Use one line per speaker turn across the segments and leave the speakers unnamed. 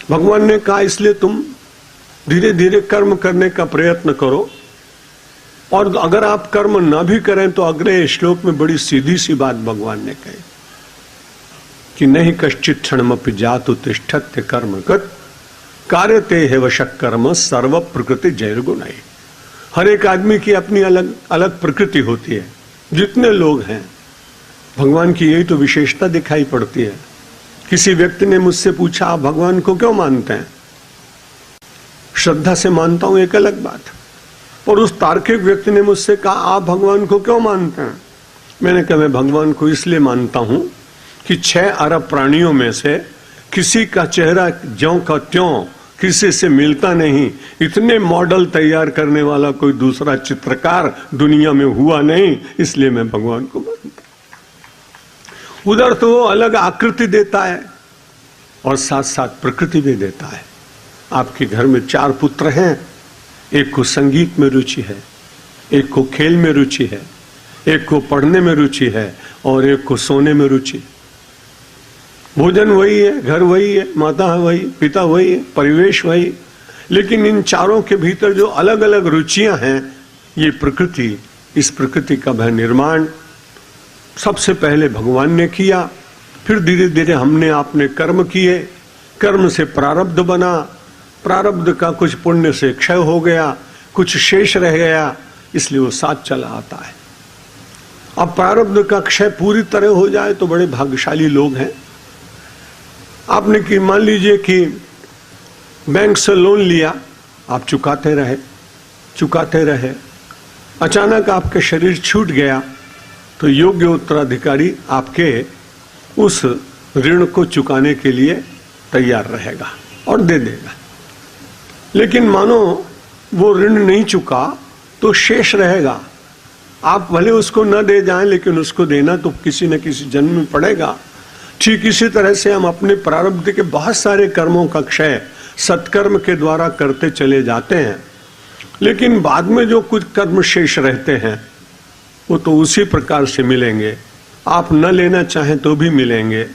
भगवान ने कहा इसलिए तुम धीरे धीरे कर्म करने का प्रयत्न करो, और अगर आप कर्म ना भी करें तो अगले श्लोक में बड़ी सीधी सी बात भगवान ने कही कि नहीं कश्चित क्षणमपि जातु तिष्ठत्य कर्मकृत कार्यते हेवशः कर्म सर्व प्रकृति जैर्गुणैः। हर एक आदमी की अपनी अलग अलग प्रकृति होती है। जितने लोग हैं भगवान की यही तो विशेषता दिखाई पड़ती है। किसी व्यक्ति ने मुझसे पूछा आप भगवान को क्यों मानते हैं? श्रद्धा से मानता हूं एक अलग बात, और उस तार्किक व्यक्ति ने मुझसे कहा आप भगवान को क्यों मानते हैं? मैंने कहा मैं भगवान को इसलिए मानता हूं कि 6 अरब प्राणियों में से किसी का चेहरा ज्यों का त्यों किसी से मिलता नहीं, इतने मॉडल तैयार करने वाला कोई दूसरा चित्रकार दुनिया में हुआ नहीं, इसलिए मैं भगवान को मानता। उधर तो वो अलग आकृति देता है और साथ साथ प्रकृति भी देता है। आपके घर में 4 पुत्र हैं, एक को संगीत में रुचि है, एक को खेल में रुचि है, एक को पढ़ने में रुचि है और एक को सोने में रुचि। भोजन वही है, घर वही है, माता वही, पिता वही है, परिवेश वही, लेकिन इन चारों के भीतर जो अलग अलग रुचियां हैं, ये प्रकृति, इस प्रकृति का वह निर्माण सबसे पहले भगवान ने किया। फिर धीरे धीरे हमने आपने कर्म किए, कर्म से प्रारब्ध बना, प्रारब्ध का कुछ पुण्य से क्षय हो गया, कुछ शेष रह गया, इसलिए वो साथ चला आता है। अब प्रारब्ध का क्षय पूरी तरह हो जाए तो बड़े भाग्यशाली लोग हैं। आपने कि मान लीजिए कि बैंक से लोन लिया, आप चुकाते रहे, अचानक आपके शरीर छूट गया तो योग्य उत्तराधिकारी आपके उस ऋण को चुकाने के लिए तैयार रहेगा और दे देगा। लेकिन मानो वो ऋण नहीं चुका तो शेष रहेगा। आप भले उसको न दे जाएं, लेकिन उसको देना तो किसी न किसी जन्म में पड़ेगा। ठीक इसी तरह से हम अपने प्रारब्ध के बहुत सारे कर्मों का क्षय सत्कर्म के द्वारा करते चले जाते हैं, लेकिन बाद में जो कुछ कर्म शेष रहते हैं वो तो उसी प्रकार से मिलेंगे। आप न लेना चाहें तो भी मिलेंगे।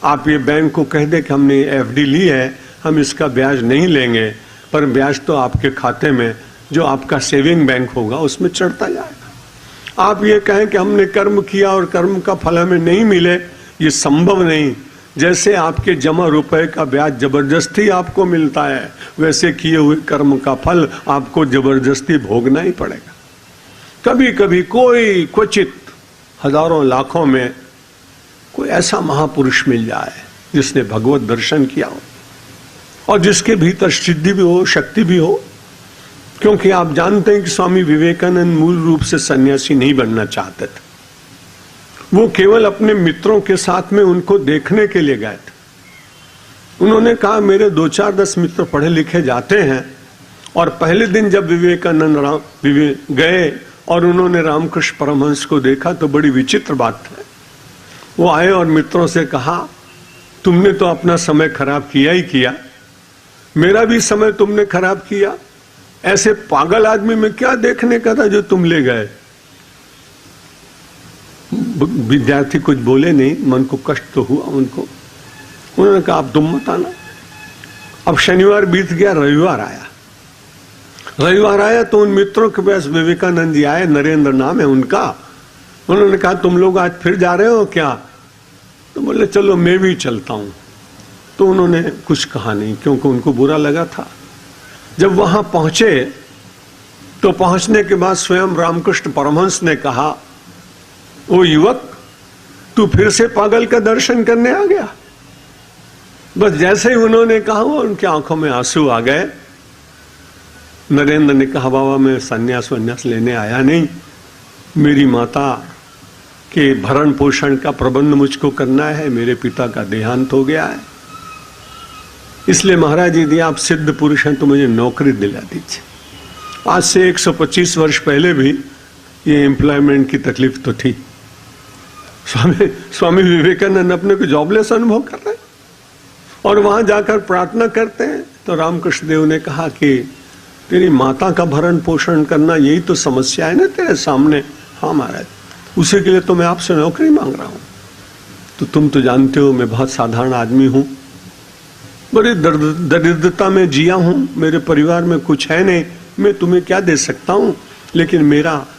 आप ये बैंक को कह दे कि हमने एफडी ली है, हम इसका ब्याज नहीं लेंगे, पर ब्याज तो आपके खाते में जो आपका सेविंग बैंक होगा उसमें चढ़ता जाएगा। आप ये कहें कि हमने कर्म किया और कर्म का फल हमें नहीं मिले, ये संभव नहीं। जैसे आपके जमा रुपए का ब्याज जबरदस्ती आपको मिलता है, वैसे किए हुए कर्म का फल आपको जबरदस्ती भोगना ही पड़ेगा। कभी कभी कोई क्वचित हजारों लाखों में कोई ऐसा महापुरुष मिल जाए जिसने भगवत दर्शन किया हो और जिसके भीतर सिद्धि भी हो, शक्ति भी हो। क्योंकि आप जानते हैं कि स्वामी विवेकानंद मूल रूप से सन्यासी नहीं बनना चाहते थे। वो केवल अपने मित्रों के साथ में उनको देखने के लिए गए थे। उन्होंने कहा मेरे 2-4-10 मित्र पढ़े लिखे जाते हैं, और पहले दिन जब विवेकानंद गए और उन्होंने रामकृष्ण परमहंस को देखा तो बड़ी विचित्र बात है। वो आए और मित्रों से कहा तुमने तो अपना समय खराब किया ही किया, मेरा भी समय तुमने खराब किया। ऐसे पागल आदमी में क्या देखने का था जो तुम ले गए? विद्यार्थी कुछ बोले नहीं, मन को कष्ट तो हुआ उनको। उन्होंने कहा अब तुम मत आना। अब शनिवार बीत गया, रविवार आया तो उन मित्रों के पास विवेकानंद जी आए, नरेंद्र नाम है उनका। उन्होंने कहा तुम लोग आज फिर जा रहे हो क्या? तो बोले चलो मैं भी चलता हूं। तो उन्होंने कुछ कहा नहीं, क्योंकि उनको बुरा लगा था। जब वहां पहुंचे तो पहुंचने के बाद स्वयं रामकृष्ण परमहंस ने कहा ओ युवक, तू फिर से पागल का दर्शन करने आ गया। बस जैसे ही उन्होंने कहा वो उनकी आंखों में आंसू आ गए। नरेंद्र ने कहा बाबा मैं सन्यास लेने आया नहीं, मेरी माता के भरण पोषण का प्रबंध मुझको करना है, मेरे पिता का देहांत हो गया है, इसलिए महाराज यदि आप सिद्ध पुरुष हैं तो मुझे नौकरी दिला दीजिए। आज से 125 वर्ष पहले भी ये एम्प्लॉयमेंट की तकलीफ तो थी। स्वामी विवेकानंद अपने को जॉबलेस अनुभव कर रहे हैं और वहां जाकर प्रार्थना करते हैं। तो रामकृष्ण देव ने कहा कि तेरी माता का भरण पोषण करना यही तो समस्या है ना तेरे सामने। हाँ महाराज, उसी के लिए तो मैं आपसे नौकरी मांग रहा हूं। तो तुम तो जानते हो मैं बहुत साधारण आदमी हूं, बड़ी दरिद्रता में जिया हूं, मेरे परिवार में कुछ है नहीं, मैं तुम्हें क्या दे सकता हूं, लेकिन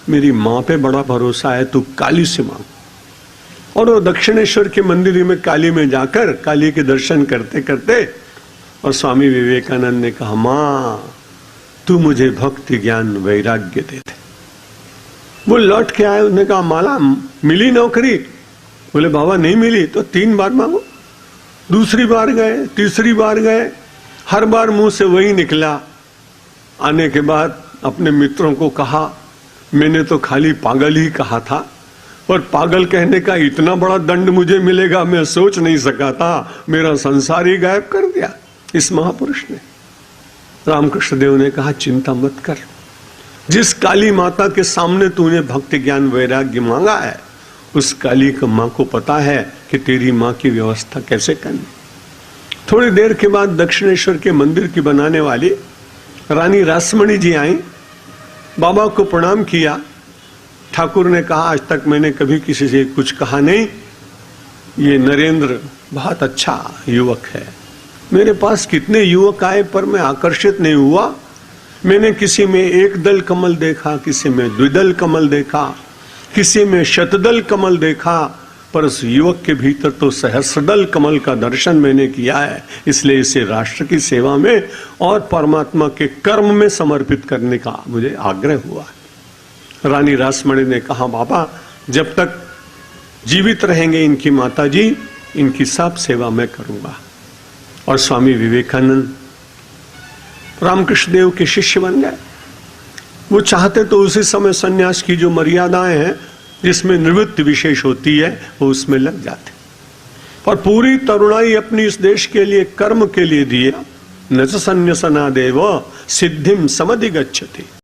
मेरी मां पे बड़ा भरोसा है, तू काली से मांग। और वो दक्षिणेश्वर के मंदिर में काली में जाकर काली के दर्शन करते करते और स्वामी विवेकानंद ने कहा, मां तू मुझे भक्ति ज्ञान वैराग्य दे दे। वो लौट के आए, उन्होंने कहा माला मिली नौकरी? बोले बाबा नहीं मिली। तो 3 बार मांगो। दूसरी बार गए, तीसरी बार गए, हर बार मुंह से वही निकला। आने के बाद अपने मित्रों को कहा, मैंने तो खाली पागल ही कहा था, और पागल कहने का इतना बड़ा दंड मुझे मिलेगा मैं सोच नहीं सका था, मेरा संसार ही गायब कर दिया इस महापुरुष ने। रामकृष्ण देव ने कहा, चिंता मत कर, जिस काली माता के सामने तूने भक्ति ज्ञान वैराग्य मांगा है, उस काली को मां को पता है कि तेरी मां की व्यवस्था कैसे करनी। थोड़ी देर के बाद दक्षिणेश्वर के मंदिर की बनाने वाली रानी रासमणी जी आई, बाबा को प्रणाम किया। ठाकुर ने कहा, आज तक मैंने कभी किसी से कुछ कहा नहीं, ये नरेंद्र बहुत अच्छा युवक है। मेरे पास कितने युवक आए पर मैं आकर्षित नहीं हुआ। मैंने किसी में एक दल कमल देखा, किसी में द्विदल कमल देखा, किसी में शतदल कमल देखा, पर उस युवक के भीतर तो सहस्रदल कमल का दर्शन मैंने किया है। इसलिए इसे राष्ट्र की सेवा में और परमात्मा के कर्म में समर्पित करने का मुझे आग्रह हुआ। रानी रासमणी ने कहा, बाबा जब तक जीवित रहेंगे इनकी माता जी, इनकी सब सेवा मैं करूंगा। और स्वामी विवेकानंद रामकृष्ण देव के शिष्य बन गए। वो चाहते तो उसी समय सन्यास की जो मर्यादाएं हैं, जिसमें निवृत्ति विशेष होती है, वो उसमें लग जाते। और पूरी तरुणाई अपनी इस देश के लिए कर्म के लिए दिए। न च सन्न्यसना देव सिद्धिम समधिगच्छति।